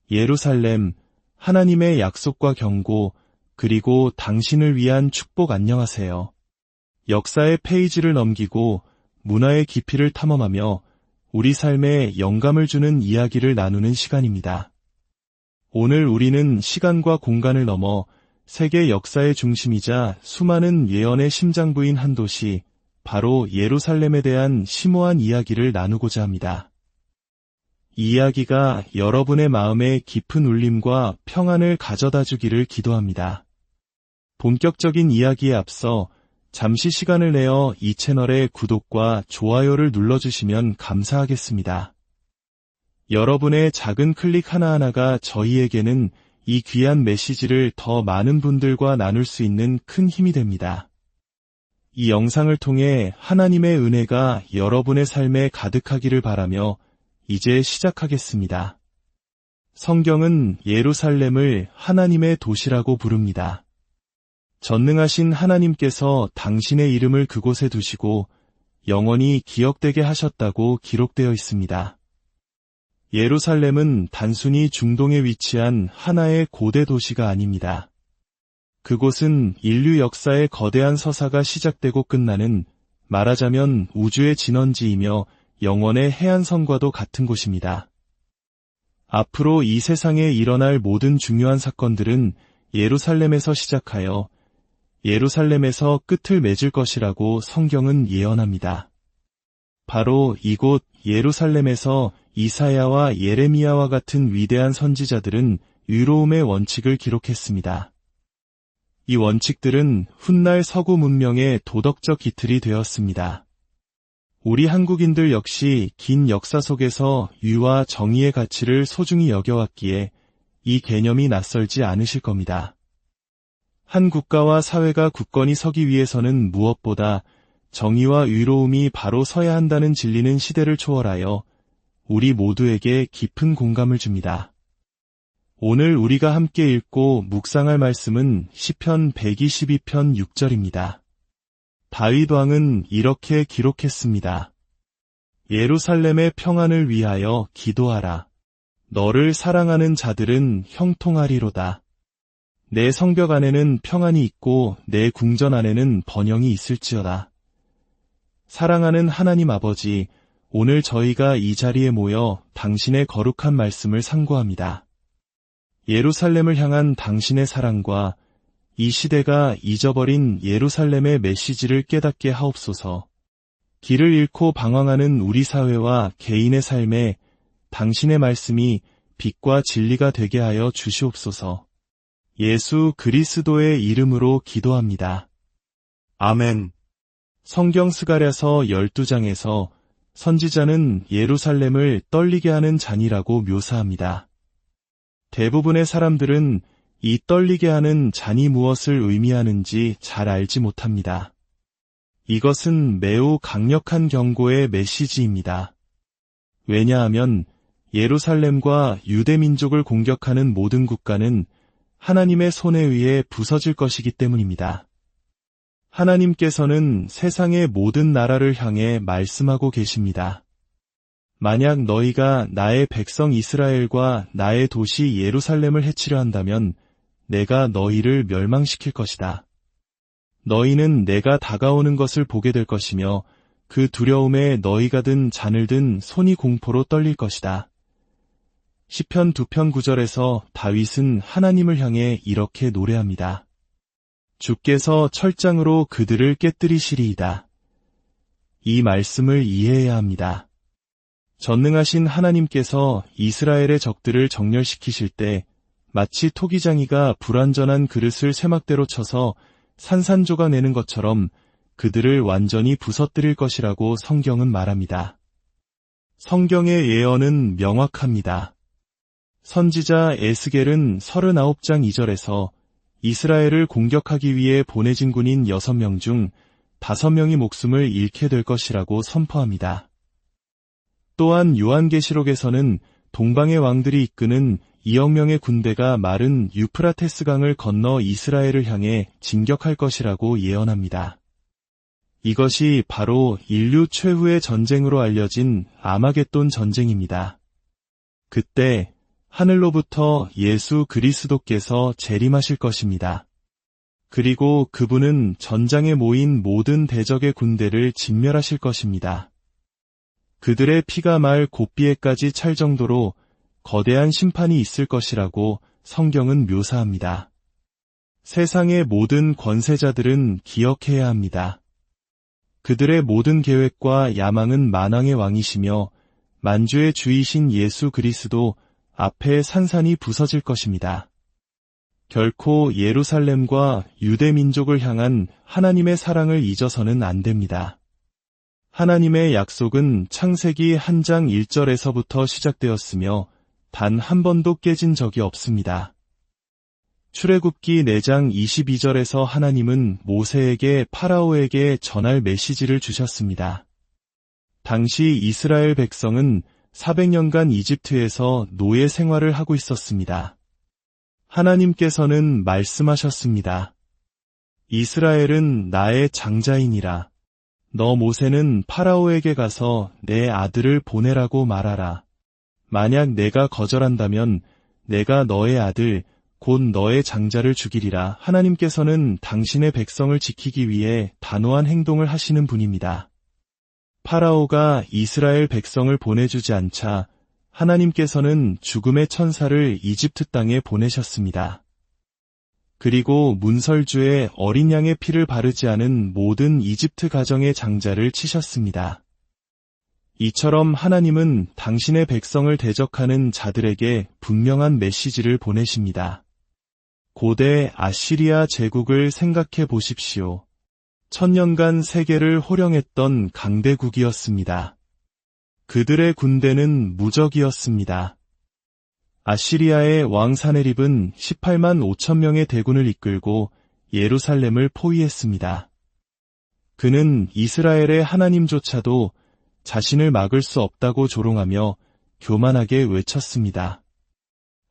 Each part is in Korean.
예루살렘, 하나님의 약속과 경고, 그리고 당신을 위한 축복 안녕하세요. 역사의 페이지를 넘기고 문화의 깊이를 탐험하며 우리 삶에 영감을 주는 이야기를 나누는 시간입니다. 오늘 우리는 시간과 공간을 넘어 세계 역사의 중심이자 수많은 예언의 심장부인 한 도시, 바로 예루살렘에 대한 심오한 이야기를 나누고자 합니다. 이 이야기가 여러분의 마음에 깊은 울림과 평안을 가져다 주기를 기도합니다. 본격적인 이야기에 앞서 잠시 시간을 내어 이 채널의 구독과 좋아요를 눌러주시면 감사하겠습니다. 여러분의 작은 클릭 하나하나가 저희에게는 이 귀한 메시지를 더 많은 분들과 나눌 수 있는 큰 힘이 됩니다. 이 영상을 통해 하나님의 은혜가 여러분의 삶에 가득하기를 바라며 이제 시작하겠습니다. 성경은 예루살렘을 하나님의 도시라고 부릅니다. 전능하신 하나님께서 당신의 이름을 그곳에 두시고 영원히 기억되게 하셨다고 기록되어 있습니다. 예루살렘은 단순히 중동에 위치한 하나의 고대 도시가 아닙니다. 그곳은 인류 역사의 거대한 서사가 시작되고 끝나는, 말하자면 우주의 진원지이며 영원의 해안선과도 같은 곳입니다. 앞으로 이 세상에 일어날 모든 중요한 사건들은 예루살렘에서 시작하여 예루살렘에서 끝을 맺을 것이라고 성경은 예언합니다. 바로 이곳 예루살렘에서 이사야와 예레미야와 같은 위대한 선지자들은 의로움의 원칙을 기록했습니다. 이 원칙들은 훗날 서구 문명의 도덕적 기틀이 되었습니다. 우리 한국인들 역시 긴 역사 속에서 유와 정의의 가치를 소중히 여겨왔기에 이 개념이 낯설지 않으실 겁니다. 한 국가와 사회가 굳건히 서기 위해서는 무엇보다 정의와 의로움이 바로 서야 한다는 진리는 시대를 초월하여 우리 모두에게 깊은 공감을 줍니다. 오늘 우리가 함께 읽고 묵상할 말씀은 시편 122편 6절입니다. 다윗 왕은 이렇게 기록했습니다. 예루살렘의 평안을 위하여 기도하라. 너를 사랑하는 자들은 형통하리로다. 내 성벽 안에는 평안이 있고 내 궁전 안에는 번영이 있을지어다. 사랑하는 하나님 아버지, 오늘 저희가 이 자리에 모여 당신의 거룩한 말씀을 상고합니다. 예루살렘을 향한 당신의 사랑과 이 시대가 잊어버린 예루살렘의 메시지를 깨닫게 하옵소서. 길을 잃고 방황하는 우리 사회와 개인의 삶에 당신의 말씀이 빛과 진리가 되게 하여 주시옵소서. 예수 그리스도의 이름으로 기도합니다. 아멘. 성경 스가랴서 12장에서 선지자는 예루살렘을 떨리게 하는 잔이라고 묘사합니다. 대부분의 사람들은 이 떨리게 하는 잔이 무엇을 의미하는지 잘 알지 못합니다. 이것은 매우 강력한 경고의 메시지입니다. 왜냐하면 예루살렘과 유대민족을 공격하는 모든 국가는 하나님의 손에 의해 부서질 것이기 때문입니다. 하나님께서는 세상의 모든 나라를 향해 말씀하고 계십니다. 만약 너희가 나의 백성 이스라엘과 나의 도시 예루살렘을 해치려 한다면 내가 너희를 멸망시킬 것이다. 너희는 내가 다가오는 것을 보게 될 것이며 그 두려움에 너희가 든 잔을 든 손이 공포로 떨릴 것이다. 시편 2편 9절에서 다윗은 하나님을 향해 이렇게 노래합니다. 주께서 철장으로 그들을 깨뜨리시리이다. 이 말씀을 이해해야 합니다. 전능하신 하나님께서 이스라엘의 적들을 정렬시키실 때 마치 토기장이가 불완전한 그릇을 쇠막대로 쳐서 산산조각 내는 것처럼 그들을 완전히 부서뜨릴 것이라고 성경은 말합니다. 성경의 예언은 명확합니다. 선지자 에스겔은 39장 2절에서 이스라엘을 공격하기 위해 보내진 군인 6명 중 5명이 목숨을 잃게 될 것이라고 선포합니다. 또한 요한계시록에서는 동방의 왕들이 이끄는 2억 명의 군대가 마른 유프라테스 강을 건너 이스라엘을 향해 진격할 것이라고 예언합니다. 이것이 바로 인류 최후의 전쟁으로 알려진 아마겟돈 전쟁입니다. 그때 하늘로부터 예수 그리스도께서 재림하실 것입니다. 그리고 그분은 전장에 모인 모든 대적의 군대를 진멸하실 것입니다. 그들의 피가 말 곧비에까지 찰 정도로 거대한 심판이 있을 것이라고 성경은 묘사합니다. 세상의 모든 권세자들은 기억해야 합니다. 그들의 모든 계획과 야망은 만왕의 왕이시며 만주의 주이신 예수 그리스도 앞에 산산이 부서질 것입니다. 결코 예루살렘과 유대 민족을 향한 하나님의 사랑을 잊어서는 안 됩니다. 하나님의 약속은 창세기 1장 1절에서부터 시작되었으며 단 한 번도 깨진 적이 없습니다. 출애굽기 4장 22절에서 하나님은 모세에게 파라오에게 전할 메시지를 주셨습니다. 당시 이스라엘 백성은 400년간 이집트에서 노예 생활을 하고 있었습니다. 하나님께서는 말씀하셨습니다. 이스라엘은 나의 장자이니라. 너 모세는 파라오에게 가서 내 아들을 보내라고 말하라. 만약 내가 거절한다면 내가 너의 아들, 곧 너의 장자를 죽이리라. 하나님께서는 당신의 백성을 지키기 위해 단호한 행동을 하시는 분입니다. 파라오가 이스라엘 백성을 보내주지 않자 하나님께서는 죽음의 천사를 이집트 땅에 보내셨습니다. 그리고 문설주에 어린 양의 피를 바르지 않은 모든 이집트 가정의 장자를 치셨습니다. 이처럼 하나님은 당신의 백성을 대적하는 자들에게 분명한 메시지를 보내십니다. 고대 아시리아 제국을 생각해 보십시오. 1000년간 세계를 호령했던 강대국이었습니다. 그들의 군대는 무적이었습니다. 아시리아의 왕 사네립은 18만 5천 명의 대군을 이끌고 예루살렘을 포위했습니다. 그는 이스라엘의 하나님조차도 자신을 막을 수 없다고 조롱하며 교만하게 외쳤습니다.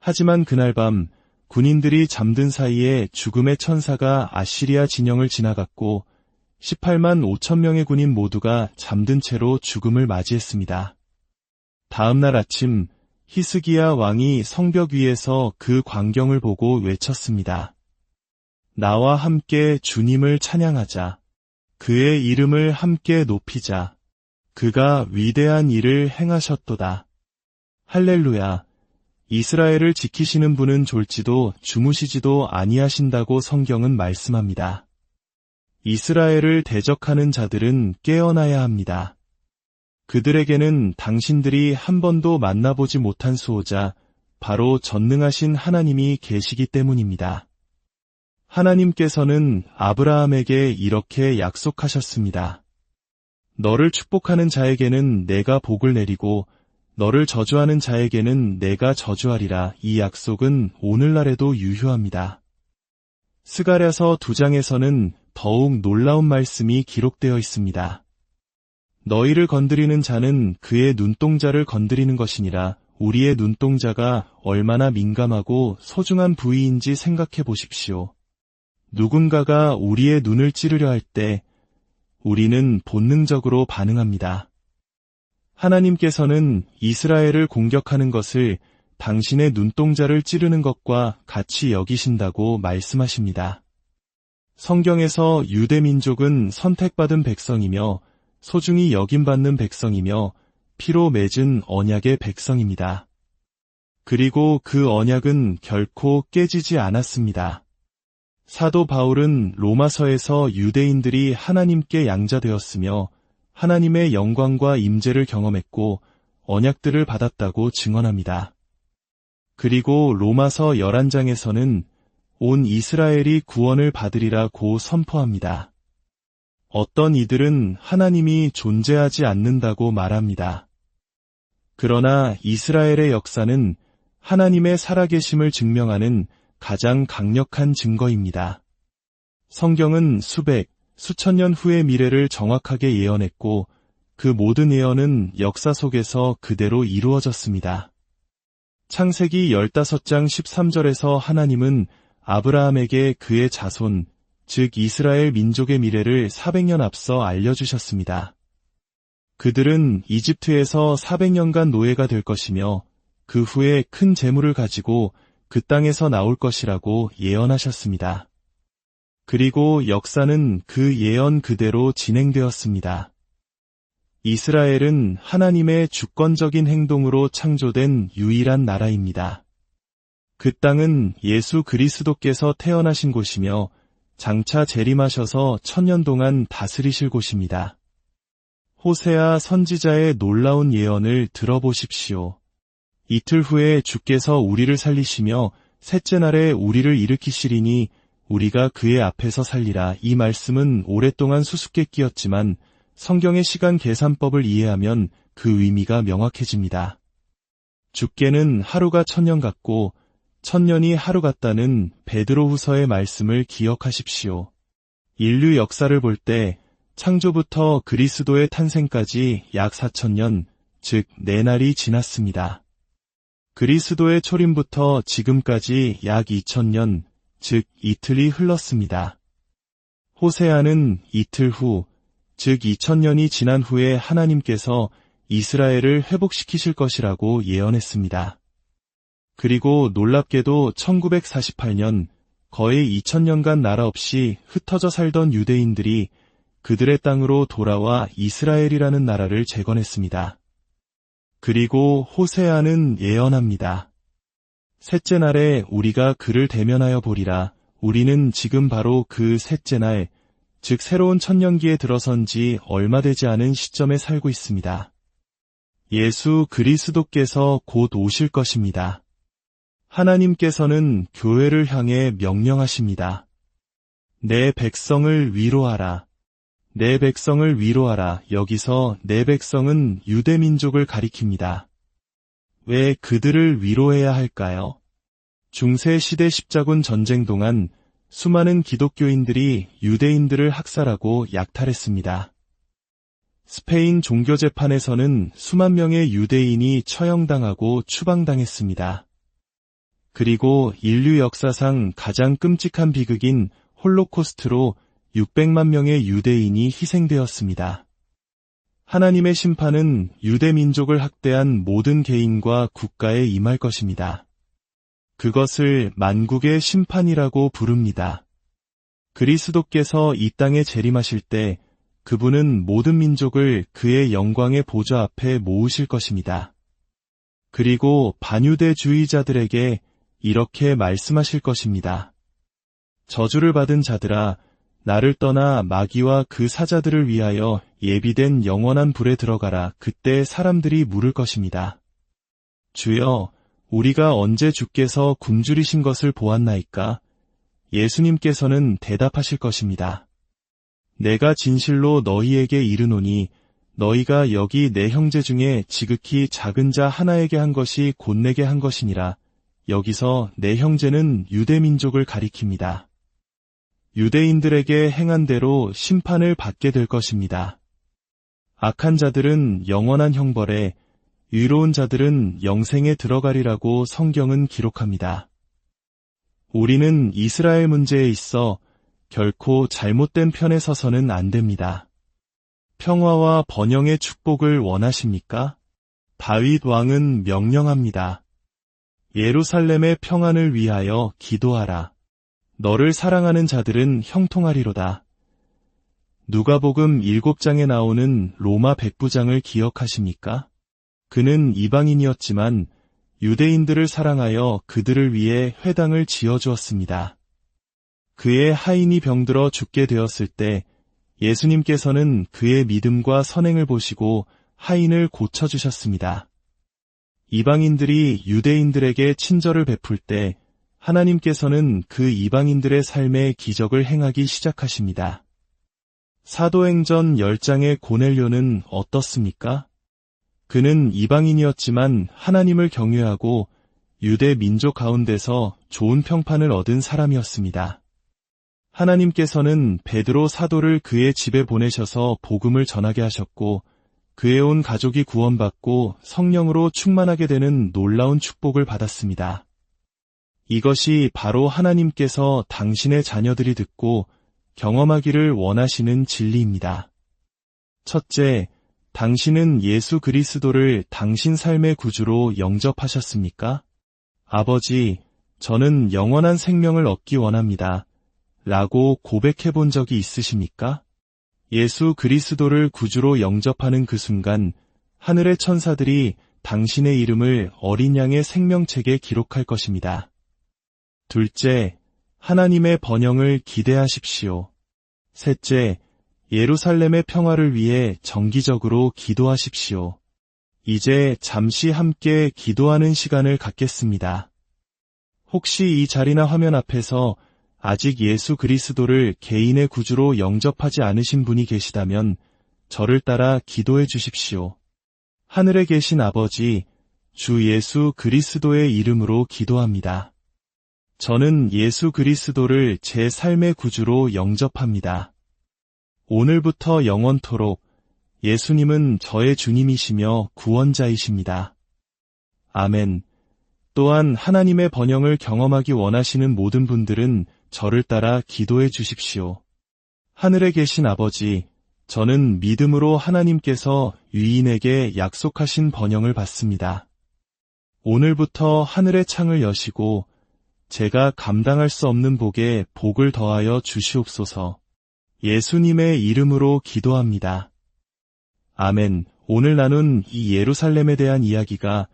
하지만 그날 밤 군인들이 잠든 사이에 죽음의 천사가 아시리아 진영을 지나갔고 18만 5천 명의 군인 모두가 잠든 채로 죽음을 맞이했습니다. 다음 날 아침 히스기야 왕이 성벽 위에서 그 광경을 보고 외쳤습니다. 나와 함께 주님을 찬양하자. 그의 이름을 함께 높이자. 그가 위대한 일을 행하셨도다. 할렐루야. 이스라엘을 지키시는 분은 졸지도 주무시지도 아니하신다고 성경은 말씀합니다. 이스라엘을 대적하는 자들은 깨어나야 합니다. 그들에게는 당신들이 한 번도 만나보지 못한 수호자, 바로 전능하신 하나님이 계시기 때문입니다. 하나님께서는 아브라함에게 이렇게 약속하셨습니다. 너를 축복하는 자에게는 내가 복을 내리고 너를 저주하는 자에게는 내가 저주하리라. 이 약속은 오늘날에도 유효합니다. 스가랴서 2장에서는 더욱 놀라운 말씀이 기록되어 있습니다. 너희를 건드리는 자는 그의 눈동자를 건드리는 것이니라. 우리의 눈동자가 얼마나 민감하고 소중한 부위인지 생각해 보십시오. 누군가가 우리의 눈을 찌르려 할 때 우리는 본능적으로 반응합니다. 하나님께서는 이스라엘을 공격하는 것을 당신의 눈동자를 찌르는 것과 같이 여기신다고 말씀하십니다. 성경에서 유대 민족은 선택받은 백성이며 소중히 여김받는 백성이며 피로 맺은 언약의 백성입니다. 그리고 그 언약은 결코 깨지지 않았습니다. 사도 바울은 로마서에서 유대인들이 하나님께 양자되었으며 하나님의 영광과 임재를 경험했고 언약들을 받았다고 증언합니다. 그리고 로마서 11장에서는 온 이스라엘이 구원을 받으리라고 선포합니다. 어떤 이들은 하나님이 존재하지 않는다고 말합니다. 그러나 이스라엘의 역사는 하나님의 살아계심을 증명하는 가장 강력한 증거입니다. 성경은 수백, 수천 년 후의 미래를 정확하게 예언했고 그 모든 예언은 역사 속에서 그대로 이루어졌습니다. 창세기 15장 13절에서 하나님은 아브라함에게 그의 자손, 즉 이스라엘 민족의 미래를 400년 앞서 알려주셨습니다. 그들은 이집트에서 400년간 노예가 될 것이며 그 후에 큰 재물을 가지고 그 땅에서 나올 것이라고 예언하셨습니다. 그리고 역사는 그 예언 그대로 진행되었습니다. 이스라엘은 하나님의 주권적인 행동으로 창조된 유일한 나라입니다. 그 땅은 예수 그리스도께서 태어나신 곳이며 장차 재림하셔서 1000년 동안 다스리실 곳입니다. 호세아 선지자의 놀라운 예언을 들어보십시오. 이틀 후에 주께서 우리를 살리시며 셋째 날에 우리를 일으키시리니 우리가 그의 앞에서 살리라. 이 말씀은 오랫동안 수수께끼였지만 성경의 시간 계산법을 이해하면 그 의미가 명확해집니다. 주께는 하루가 1000년 같고 1000년이 하루 같다는 베드로후서의 말씀을 기억하십시오. 인류 역사를 볼 때 창조부터 그리스도의 탄생까지 약 4000년, 즉 4날이 지났습니다. 그리스도의 초림부터 지금까지 약 2000년, 즉 이틀이 흘렀습니다. 호세아는 이틀 후, 즉 2000년이 지난 후에 하나님께서 이스라엘을 회복시키실 것이라고 예언했습니다. 그리고 놀랍게도 1948년, 거의 2000년간 나라 없이 흩어져 살던 유대인들이 그들의 땅으로 돌아와 이스라엘이라는 나라를 재건했습니다. 그리고 호세아는 예언합니다. 셋째 날에 우리가 그를 대면하여 보리라. 우리는 지금 바로 그 셋째 날, 즉 새로운 천년기에 들어선 지 얼마 되지 않은 시점에 살고 있습니다. 예수 그리스도께서 곧 오실 것입니다. 하나님께서는 교회를 향해 명령하십니다. 내 백성을 위로하라. 내 백성을 위로하라. 여기서 내 백성은 유대민족을 가리킵니다. 왜 그들을 위로해야 할까요? 중세시대 십자군 전쟁 동안 수많은 기독교인들이 유대인들을 학살하고 약탈했습니다. 스페인 종교재판에서는 수만 명의 유대인이 처형당하고 추방당했습니다. 그리고 인류 역사상 가장 끔찍한 비극인 홀로코스트로 600만 명의 유대인이 희생되었습니다. 하나님의 심판은 유대민족을 학대한 모든 개인과 국가에 임할 것입니다. 그것을 만국의 심판이라고 부릅니다. 그리스도께서 이 땅에 재림하실 때 그분은 모든 민족을 그의 영광의 보좌 앞에 모으실 것입니다. 그리고 반유대주의자들에게 이렇게 말씀하실 것입니다. 저주를 받은 자들아, 나를 떠나 마귀와 그 사자들을 위하여 예비된 영원한 불에 들어가라. 그때 사람들이 물을 것입니다. 주여, 우리가 언제 주께서 굶주리신 것을 보았나이까? 예수님께서는 대답하실 것입니다. 내가 진실로 너희에게 이르노니 너희가 여기 내 형제 중에 지극히 작은 자 하나에게 한 것이 곧 내게 한 것이니라. 여기서 내 형제는 유대민족을 가리킵니다. 유대인들에게 행한 대로 심판을 받게 될 것입니다. 악한 자들은 영원한 형벌에, 의로운 자들은 영생에 들어가리라고 성경은 기록합니다. 우리는 이스라엘 문제에 있어 결코 잘못된 편에 서서는 안 됩니다. 평화와 번영의 축복을 원하십니까? 다윗 왕은 명령합니다. 예루살렘의 평안을 위하여 기도하라. 너를 사랑하는 자들은 형통하리로다. 누가복음 7장에 나오는 로마 백부장을 기억하십니까? 그는 이방인이었지만 유대인들을 사랑하여 그들을 위해 회당을 지어주었습니다. 그의 하인이 병들어 죽게 되었을 때 예수님께서는 그의 믿음과 선행을 보시고 하인을 고쳐주셨습니다. 이방인들이 유대인들에게 친절을 베풀 때 하나님께서는 그 이방인들의 삶에 기적을 행하기 시작하십니다. 사도행전 10장의 고넬료는 어떻습니까? 그는 이방인이었지만 하나님을 경외하고 유대 민족 가운데서 좋은 평판을 얻은 사람이었습니다. 하나님께서는 베드로 사도를 그의 집에 보내셔서 복음을 전하게 하셨고 그의 온 가족이 구원받고 성령으로 충만하게 되는 놀라운 축복을 받았습니다. 이것이 바로 하나님께서 당신의 자녀들이 듣고 경험하기를 원하시는 진리입니다. 첫째, 당신은 예수 그리스도를 당신 삶의 구주로 영접하셨습니까? 아버지, 저는 영원한 생명을 얻기 원합니다. 라고 고백해 본 적이 있으십니까? 예수 그리스도를 구주로 영접하는 그 순간 하늘의 천사들이 당신의 이름을 어린 양의 생명책에 기록할 것입니다. 둘째, 하나님의 번영을 기대하십시오. 셋째, 예루살렘의 평화를 위해 정기적으로 기도하십시오. 이제 잠시 함께 기도하는 시간을 갖겠습니다. 혹시 이 자리나 화면 앞에서 아직 예수 그리스도를 개인의 구주로 영접하지 않으신 분이 계시다면 저를 따라 기도해 주십시오. 하늘에 계신 아버지, 주 예수 그리스도의 이름으로 기도합니다. 저는 예수 그리스도를 제 삶의 구주로 영접합니다. 오늘부터 영원토록 예수님은 저의 주님이시며 구원자이십니다. 아멘. 또한 하나님의 번영을 경험하기 원하시는 모든 분들은 저를 따라 기도해 주십시오. 하늘에 계신 아버지, 저는 믿음으로 하나님께서 유인에게 약속하신 번영을 받습니다. 오늘부터 하늘의 창을 여시고 제가 감당할 수 없는 복에 복을 더하여 주시옵소서. 예수님의 이름으로 기도합니다. 아멘. 오늘 나눈 이 예루살렘에 대한 이야기가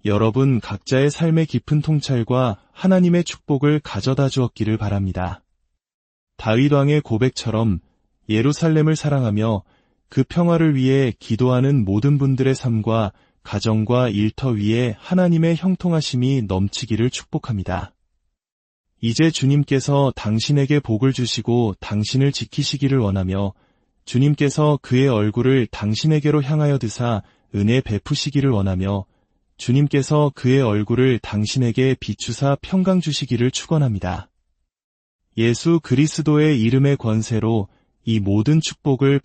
여러분 각자의 삶의 깊은 통찰과 하나님의 축복을 가져다 주었기를 바랍니다. 다윗 왕의 고백처럼 예루살렘을 사랑하며 그 평화를 위해 기도하는 모든 분들의 삶과 가정과 일터 위에 하나님의 형통하심이 넘치기를 축복합니다. 이제 주님께서 당신에게 복을 주시고 당신을 지키시기를 원하며 주님께서 그의 얼굴을 당신에게로 향하여 드사 은혜 베푸시기를 원하며 주님께서 그의 얼굴을 당신에게 비추사 평강 주시기를 축원합니다. 예수 그리스도의 이름의 권세로 이 모든 축복을